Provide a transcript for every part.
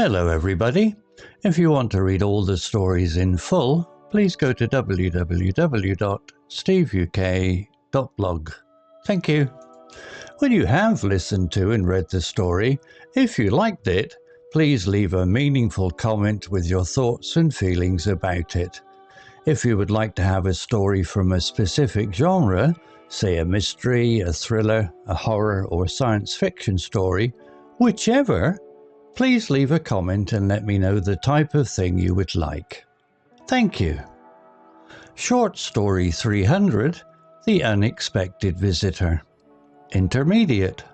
Hello everybody. If you want to read all the stories in full, please go to www.steveuk.blog. Thank you. When you have listened to and read the story, if you liked it, please leave a meaningful comment with your thoughts and feelings about it. If you would like to have a story from a specific genre, say a mystery, a thriller, a horror, or science fiction story, whichever, please leave a comment and let me know the type of thing you would like. Thank you. Short Story 300, The Unexpected Visitor. Intermediate.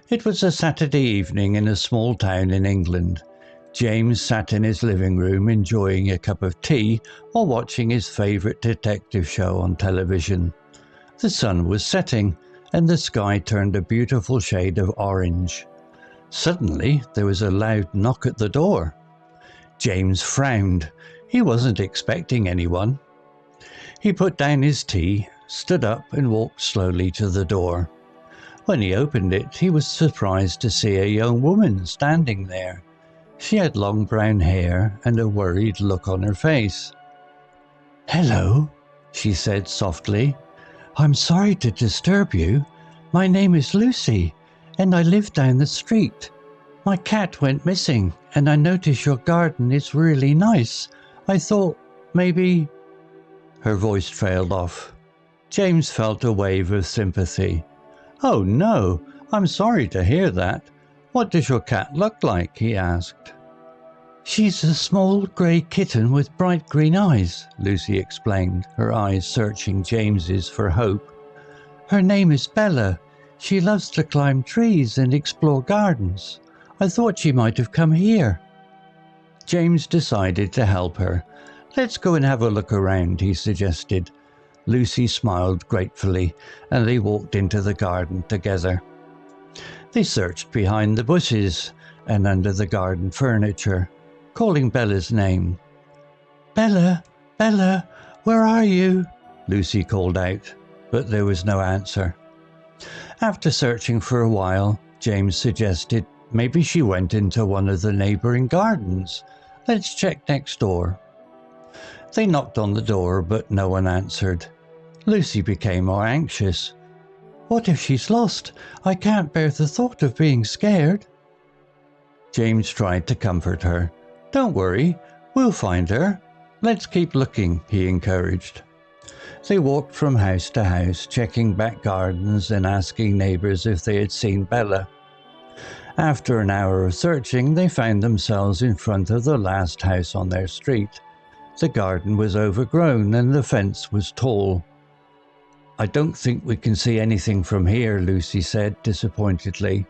It was a Saturday evening in a small town in England. James sat in his living room enjoying a cup of tea while watching his favourite detective show on television. The sun was setting and the sky turned a beautiful shade of orange. Suddenly, there was a loud knock at the door. James frowned. He wasn't expecting anyone. He put down his tea, stood up and walked slowly to the door. When he opened it, he was surprised to see a young woman standing there. She had long brown hair and a worried look on her face. "Hello," she said softly. "I'm sorry to disturb you. My name is Lucy, and I live down the street. My cat went missing, and I noticed your garden is really nice. I thought maybe—" Her voice trailed off. James felt a wave of sympathy. "Oh no, I'm sorry to hear that. What does your cat look like?" he asked. "She's a small grey kitten with bright green eyes," Lucy explained, her eyes searching James's for hope. "Her name is Bella. She loves to climb trees and explore gardens. I thought she might have come here." James decided to help her. "Let's go and have a look around," he suggested. Lucy smiled gratefully, and they walked into the garden together. They searched behind the bushes and under the garden furniture, calling Bella's name. "Bella, Bella, where are you?" Lucy called out, but there was no answer. After searching for a while, James suggested maybe she went into one of the neighbouring gardens. "Let's check next door." They knocked on the door, but no one answered. Lucy became more anxious. "What if she's lost? I can't bear the thought of being scared." James tried to comfort her. "Don't worry, we'll find her. Let's keep looking," he encouraged. They walked from house to house, checking back gardens and asking neighbours if they had seen Bella. After an hour of searching, they found themselves in front of the last house on their street. The garden was overgrown and the fence was tall. "I don't think we can see anything from here," Lucy said disappointedly.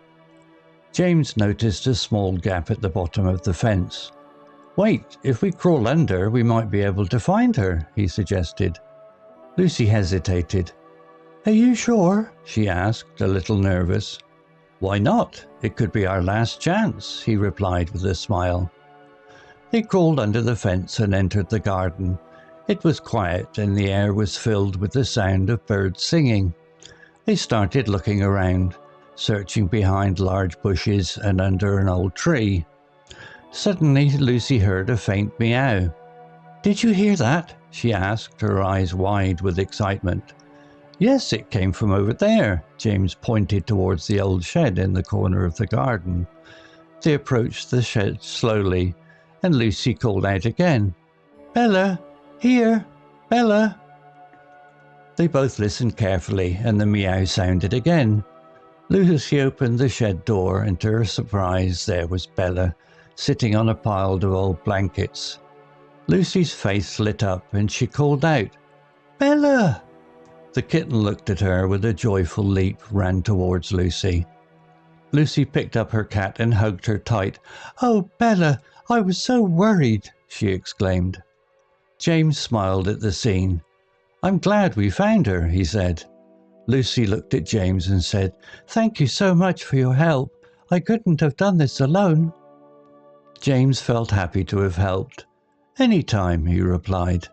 James noticed a small gap at the bottom of the fence. "Wait, if we crawl under, we might be able to find her," he suggested. Lucy hesitated. "Are you sure?" she asked, a little nervous. "Why not? It could be our last chance," he replied with a smile. They crawled under the fence and entered the garden. It was quiet and the air was filled with the sound of birds singing. They started looking around, searching behind large bushes and under an old tree. Suddenly, Lucy heard a faint meow. "Did you hear that?" she asked, her eyes wide with excitement. "Yes, it came from over there." James pointed towards the old shed in the corner of the garden. They approached the shed slowly, and Lucy called out again, "Bella, here, Bella." They both listened carefully, and the meow sounded again. Lucy opened the shed door, and to her surprise there was Bella, sitting on a pile of old blankets. Lucy's face lit up, and she called out, "Bella!" The kitten looked at her with a joyful leap, ran towards Lucy. Lucy picked up her cat and hugged her tight. "Oh, Bella, I was so worried," she exclaimed. James smiled at the scene. "I'm glad we found her," he said. Lucy looked at James and said, "Thank you so much for your help. I couldn't have done this alone." James felt happy to have helped. "Any time," he replied.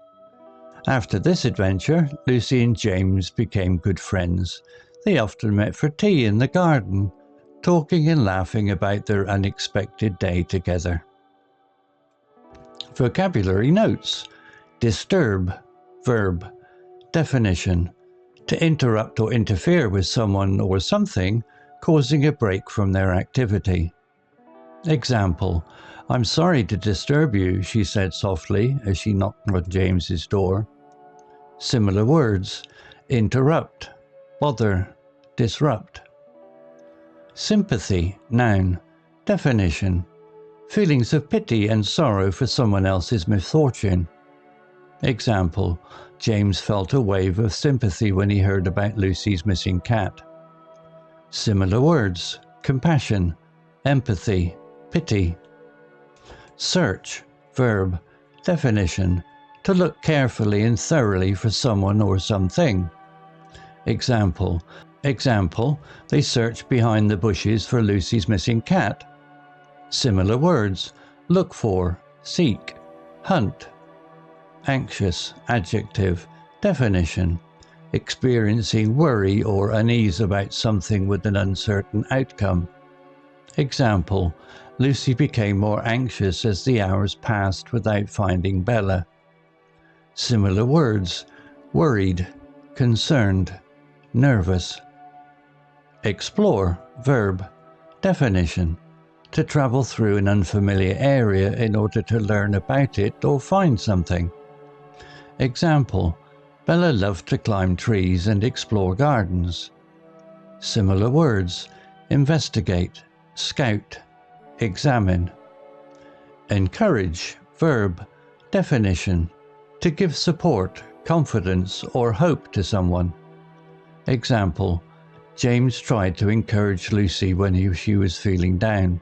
After this adventure, Lucy and James became good friends. They often met for tea in the garden. talking and laughing about their unexpected day together. Vocabulary notes. Disturb, verb. Definition: to interrupt or interfere with someone or something, causing a break from their activity. Example: "I'm sorry to disturb you," she said softly as she knocked on James's door. Similar words: interrupt, bother, disrupt. Sympathy, noun. Definition: feelings of pity and sorrow for someone else's misfortune. Example: James felt a wave of sympathy when he heard about Lucy's missing cat. Similar words: compassion, empathy, pity. Search, verb. Definition: to look carefully and thoroughly for someone or something. Example: they searched behind the bushes for Lucy's missing cat. Similar words: look for, seek, hunt. Anxious, adjective. Definition: experiencing worry or unease about something with an uncertain outcome. Example: Lucy became more anxious as the hours passed without finding Bella. Similar words: worried, concerned, nervous. Explore, verb. Definition: to travel through an unfamiliar area in order to learn about it or find something. Example: Bella loved to climb trees and explore gardens. Similar words: investigate, scout, examine. Encourage, verb. Definition: to give support, confidence, or hope to someone. Example: James tried to encourage Lucy when she was feeling down.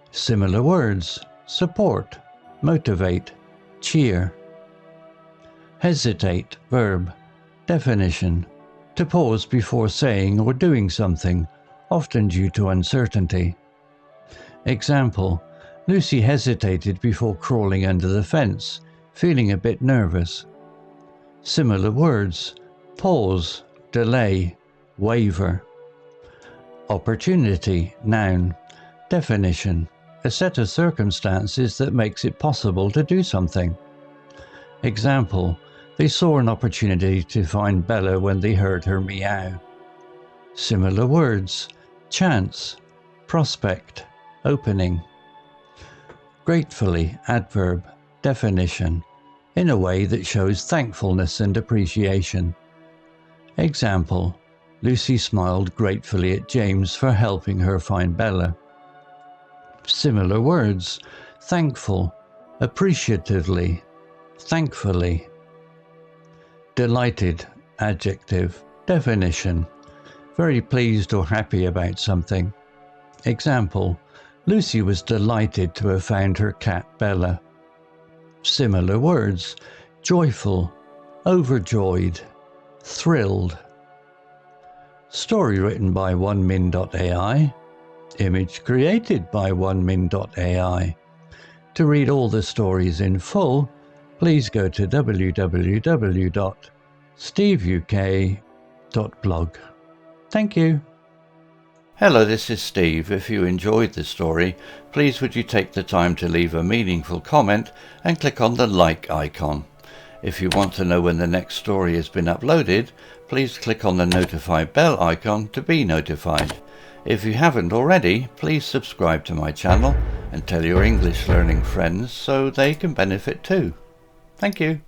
Similar words: support, motivate, cheer. Hesitate, verb. Definition: to pause before saying or doing something, often due to uncertainty. Example: Lucy hesitated before crawling under the fence, feeling a bit nervous. Similar words: pause, delay, waver. Opportunity, noun. Definition: a set of circumstances that makes it possible to do something. Example: they saw an opportunity to find Bella when they heard her meow. Similar words: chance, prospect, opening. Gratefully, adverb. Definition: in a way that shows thankfulness and appreciation. Example: Lucy smiled gratefully at James for helping her find Bella. Similar words: thankful, appreciatively, thankfully. Delighted, adjective. Definition: very pleased or happy about something. Example: Lucy was delighted to have found her cat Bella. Similar words: joyful, overjoyed, thrilled. Story written by onemin.ai. Image created by onemin.ai. To read all the stories in full, please go to www.steveuk.blog. Thank you. Hello, this is Steve. If you enjoyed the story, please would you take the time to leave a meaningful comment and click on the like icon. If you want to know when the next story has been uploaded, please click on the notify bell icon to be notified. If you haven't already, please subscribe to my channel and tell your English learning friends so they can benefit too. Thank you.